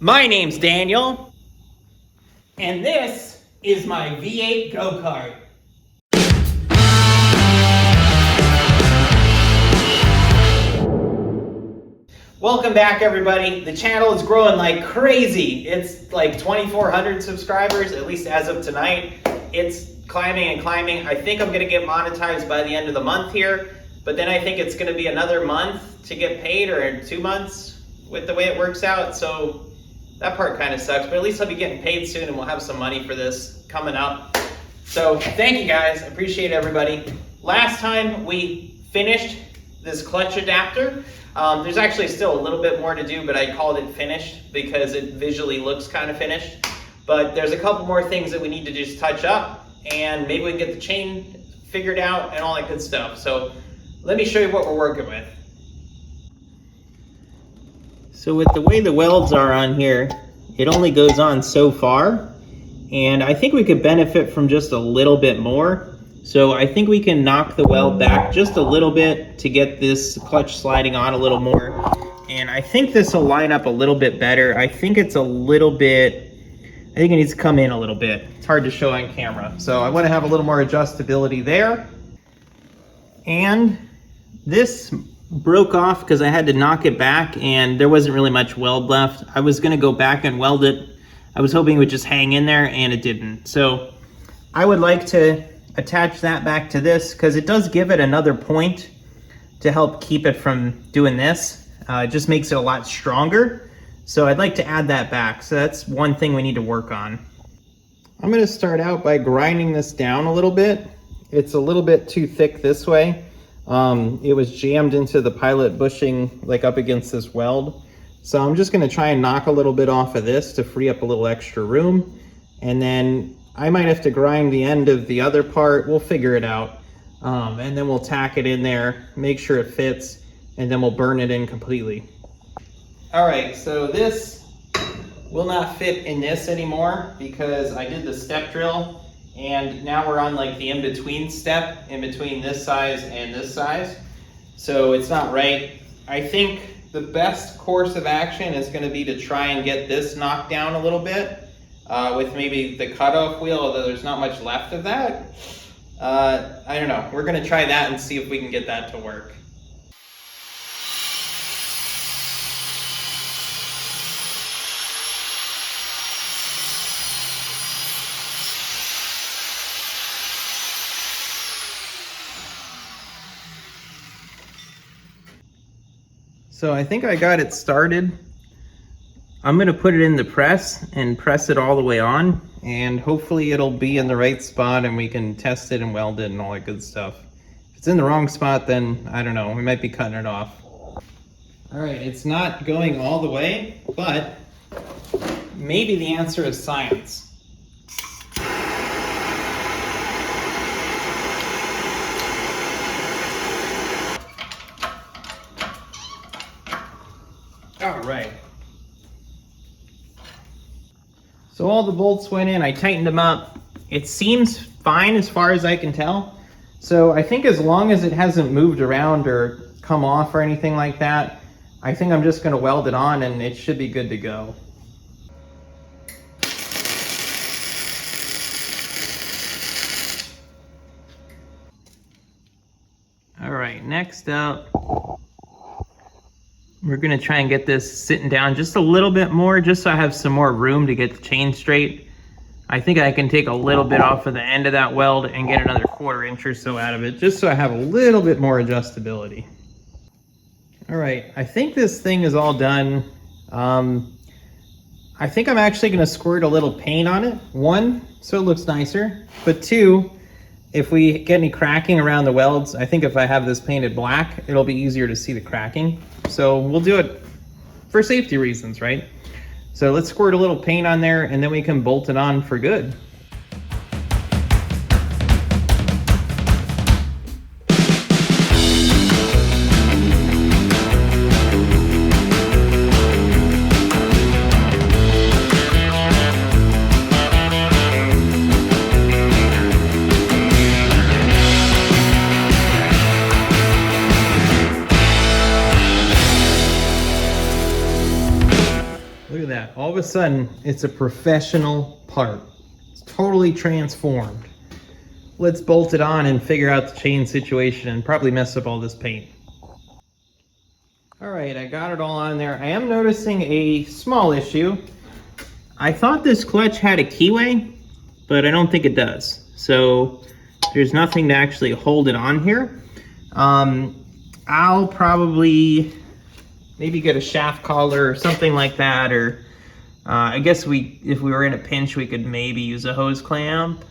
My name's Daniel, and this is my V8 go-kart. Welcome back, everybody. The channel is growing like crazy. It's like 2,400 subscribers, at least as of tonight. It's climbing and climbing. I think I'm gonna get monetized by the end of the month here, but then I think it's gonna be another month to get paid, or 2 months with the way it works out. So that part kind of sucks, but at least I'll be getting paid soon and we'll have some money for this coming up. So thank you guys, I appreciate everybody. Last time we finished this clutch adapter. There's actually still a little bit more to do, but I called it finished because it visually looks kind of finished. But there's a couple more things that we need to just touch up, and maybe we can get the chain figured out and all that good stuff. So let me show you what we're working with. So with the way the welds are on here, it only goes on so far, and I think we could benefit from just a little bit more. So I think we can knock the weld back just a little bit to get this clutch sliding on a little more. And I think this will line up a little bit better. I think it's a little bit, I think it needs to come in a little bit. It's hard to show on camera. So I want to have a little more adjustability there. And this broke off because I had to knock it back and there wasn't really much weld left. I was going to go back and weld it. I was hoping it would just hang in there, and it didn't. So I would like to attach that back to this because it does give it another point to help keep it from doing this. It just makes it a lot stronger. So I'd like to add that back. So that's one thing we need to work on. I'm going to start out by grinding this down a little bit. It's a little bit too thick this way. It was jammed into the pilot bushing like up against this weld. So I'm just going to try and knock a little bit off of this to free up a little extra room. And then I might have to grind the end of the other part. We'll figure it out. And then we'll tack it in there, make sure it fits, and then we'll burn it in completely. All right, so this will not fit in this anymore because I did the step drill, and now we're on like the in-between step, in between this size and this size. So it's not right. I think the best course of action is going to be to try and get this knocked down a little bit. With maybe the cutoff wheel, although there's not much left of that. I don't know. We're going to try that and see if we can get that to work. So I think I got it started. I'm going to put it in the press and press it all the way on, and hopefully it'll be in the right spot and we can test it and weld it and all that good stuff. If it's in the wrong spot, then I don't know, we might be cutting it off. All right, it's not going all the way, but maybe the answer is science. All right. So all the bolts went in, I tightened them up. It seems fine as far as I can tell. So I think as long as it hasn't moved around or come off or anything like that, I think I'm just gonna weld it on and it should be good to go. All right, next up, we're gonna try and get this sitting down just a little bit more, just so I have some more room to get the chain straight. I think I can take a little bit off of the end of that weld and get another 1/4 inch or so out of it, just so I have a little bit more adjustability. All right, I think this thing is all done. I think I'm actually gonna squirt a little paint on it. 1, so it looks nicer, but 2, if we get any cracking around the welds, I think if I have this painted black, it'll be easier to see the cracking. So we'll do it for safety reasons, right? So let's squirt a little paint on there and then we can bolt it on for good. all of a sudden it's a professional part. It's totally transformed. Let's bolt it on and figure out the chain situation and probably mess up all this paint. All right, I got it all on there. I am noticing a small issue. I thought this clutch had a keyway, but I don't think it does. So there's nothing to actually hold it on here. I'll probably maybe get a shaft collar or something like that, or I guess if we were in a pinch, we could maybe use a hose clamp.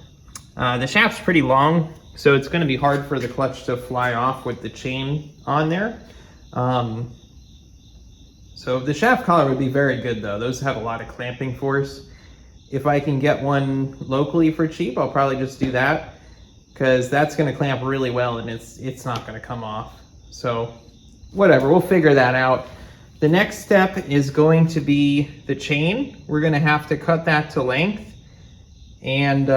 The shaft's pretty long, so it's going to be hard for the clutch to fly off with the chain on there. So the shaft collar would be very good though. Those have a lot of clamping force. If I can get one locally for cheap, I'll probably just do that, because that's going to clamp really well and it's not going to come off. So whatever, we'll figure that out. The next step is going to be the chain. We're going to have to cut that to length and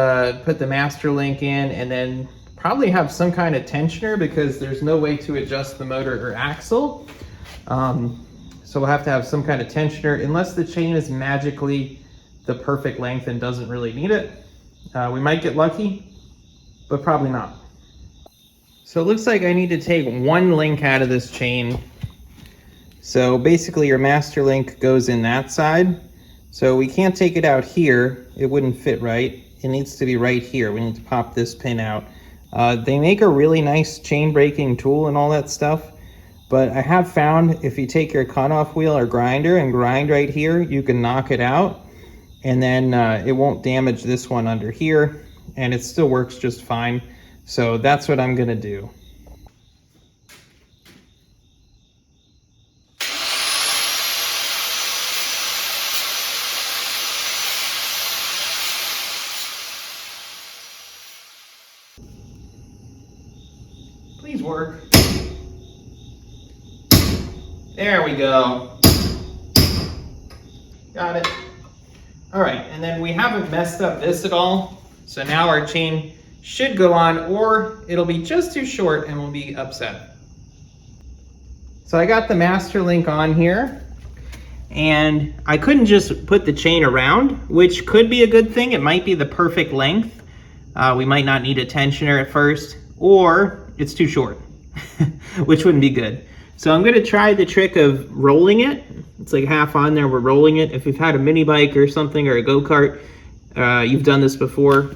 put the master link in, and then probably have some kind of tensioner because there's no way to adjust the motor or axle. So we'll have to have some kind of tensioner, unless the chain is magically the perfect length and doesn't really need it. We might get lucky, but probably not. So it looks like I need to take one link out of this chain. So basically your master link goes in that side. So we can't take it out here. It wouldn't fit right. It needs to be right here. We need to pop this pin out. They make a really nice chain breaking tool and all that stuff. But I have found if you take your cutoff wheel or grinder and grind right here, you can knock it out, and then it won't damage this one under here, and it still works just fine. So that's what I'm gonna do. Please work. There we go. Got it. All right, and then we haven't messed up this at all. So now our chain should go on, or it'll be just too short and we'll be upset. So I got the master link on here, and I couldn't just put the chain around, which could be a good thing. It might be the perfect length. We might not need a tensioner at first, or it's too short, which wouldn't be good. So I'm gonna try the trick of rolling it. It's like half on there, we're rolling it. If you've had a mini bike or something, or a go-kart, you've done this before.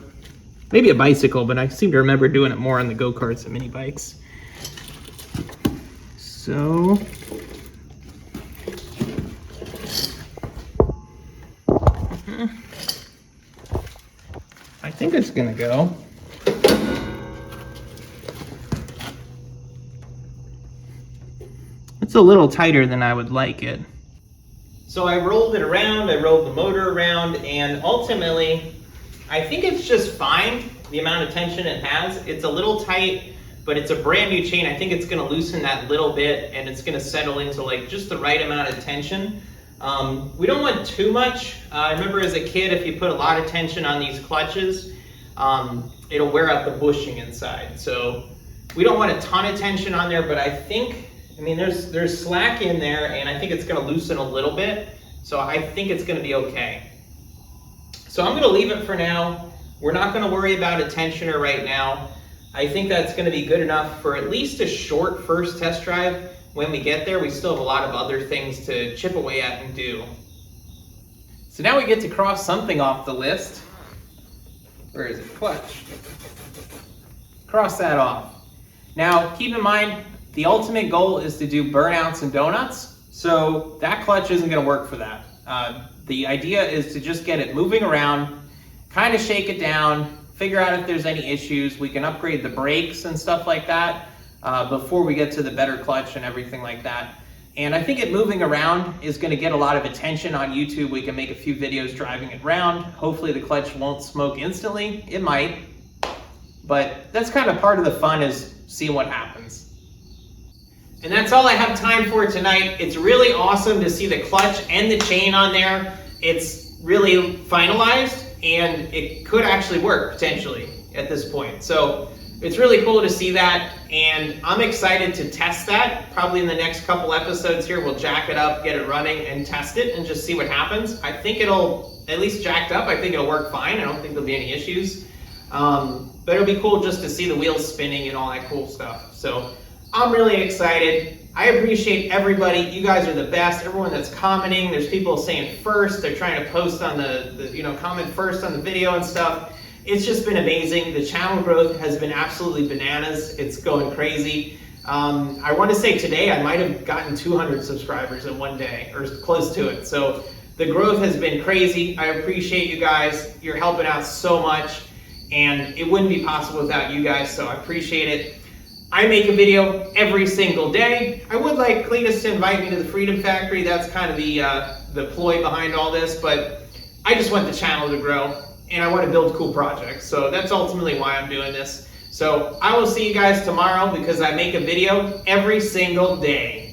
Maybe a bicycle, but I seem to remember doing it more on the go-karts and mini bikes. So, I think it's gonna go. It's a little tighter than I would like it. So I rolled it around, I rolled the motor around, and ultimately, I think it's just fine, the amount of tension it has. It's a little tight, but it's a brand new chain. I think it's gonna loosen that little bit, and it's gonna settle into like just the right amount of tension. We don't want too much. I remember as a kid, if you put a lot of tension on these clutches, it'll wear out the bushing inside. So we don't want a ton of tension on there, but I think, I mean, there's slack in there, and I think it's gonna loosen a little bit. So I think it's gonna be okay. So I'm gonna leave it for now. We're not gonna worry about a tensioner right now. I think that's gonna be good enough for at least a short first test drive. When we get there, we still have a lot of other things to chip away at and do. So now we get to cross something off the list. Where is it? Clutch. Cross that off. Now, keep in mind, the ultimate goal is to do burnouts and donuts. So that clutch isn't gonna work for that. The idea is to just get it moving around, kind of shake it down, figure out if there's any issues. We can upgrade the brakes and stuff like that before we get to the better clutch and everything like that. And I think it moving around is gonna get a lot of attention on YouTube. We can make a few videos driving it around. Hopefully the clutch won't smoke instantly. It might, but that's kind of part of the fun, is seeing what happens. And that's all I have time for tonight. It's really awesome to see the clutch and the chain on there. It's really finalized, and it could actually work potentially at this point. So it's really cool to see that, and I'm excited to test that. Probably in the next couple episodes here, we'll jack it up, get it running, and test it, and just see what happens. I think it'll, at least jacked up, I think it'll work fine. I don't think there'll be any issues. But it'll be cool just to see the wheels spinning and all that cool stuff. So I'm really excited. I appreciate everybody. You guys are the best. Everyone that's commenting, there's people saying first, they're trying to post on the comment first on the video and stuff. It's just been amazing. The channel growth has been absolutely bananas. It's going crazy. I want to say today I might have gotten 200 subscribers in one day, or close to it. So the growth has been crazy. I appreciate you guys. You're helping out so much, and it wouldn't be possible without you guys, so I appreciate it. I make a video every single day. I would like Cleetus to invite me to the Freedom Factory. That's kind of the ploy behind all this, but I just want the channel to grow, and I want to build cool projects. So that's ultimately why I'm doing this. So I will see you guys tomorrow, because I make a video every single day.